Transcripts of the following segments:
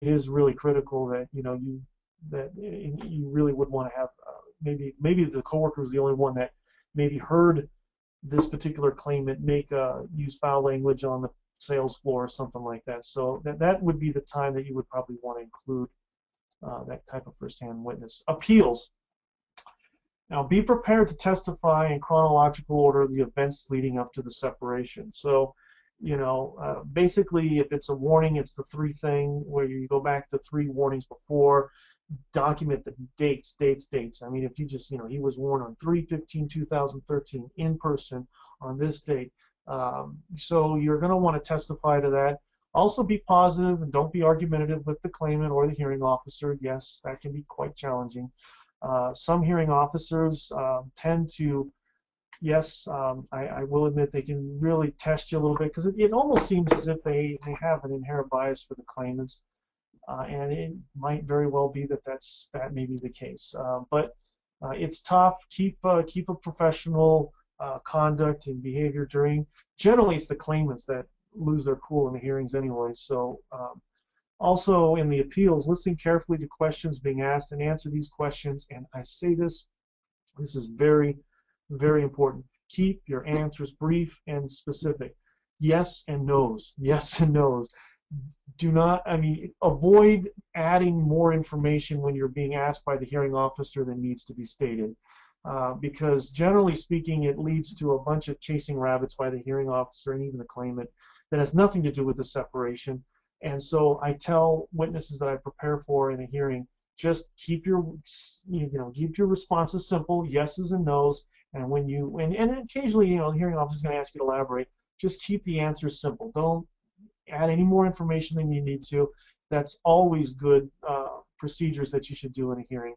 is really critical that you really would want to have maybe the coworker was the only one that maybe heard this particular claimant make use foul language on the sales floor or something like that. So that would be the time that you would probably want to include that type of first-hand witness. Appeals. Now, be prepared to testify in chronological order of the events leading up to the separation. So, basically, if it's a warning, it's the three thing where you go back to 3 warnings before, document the dates. I mean, if you just, he was warned on 3/15/2013 in person on this date. So you're going to want to testify to that. Also be positive and don't be argumentative with the claimant or the hearing officer. Yes, that can be quite challenging. Some hearing officers tend to, yes, I will admit they can really test you a little bit because it almost seems as if they have an inherent bias for the claimants, and it might very well be that that may be the case. But it's tough. Keep a professional conduct and behavior during. Generally, it's the claimants that lose their cool in the hearings anyway. So. Also, in the appeals, listen carefully to questions being asked and answer these questions. And I say this is very, very important. Keep your answers brief and specific. Yes and no's. Yes and no's. Do not, avoid adding more information when you're being asked by the hearing officer than needs to be stated. Because generally speaking, it leads to a bunch of chasing rabbits by the hearing officer and even the claimant that has nothing to do with the separation. And so I tell witnesses that I prepare for in a hearing, just keep your responses simple, yeses and nos, and and occasionally, the hearing officer is going to ask you to elaborate. Just keep the answers simple. Don't add any more information than you need to. That's always good procedures that you should do in a hearing.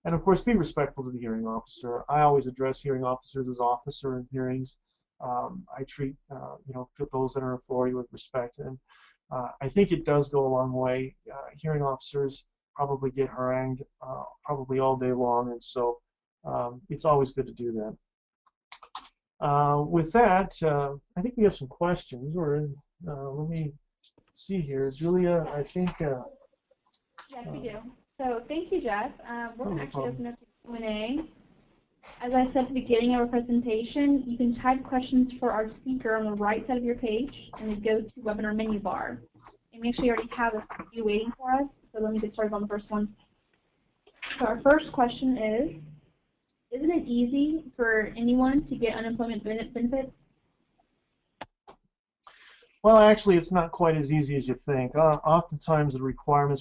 And of course, be respectful to the hearing officer. I always address hearing officers as officer in hearings. I treat those that are in authority with respect, and I think it does go a long way. Hearing officers probably get harangued probably all day long, and so it's always good to do that. With that, I think we have some questions. Let me see here. Julia, I think... yes, we do. So thank you, Jeff. We're going to actually open up the Q&A. As I said at the beginning of our presentation, you can type questions for our speaker on the right side of your page, and then go to webinar menu bar. And we actually already have a few waiting for us, so let me get started on the first one. So our first question is, isn't it easy for anyone to get unemployment benefits? Well, actually, it's not quite as easy as you think. Oftentimes, the requirements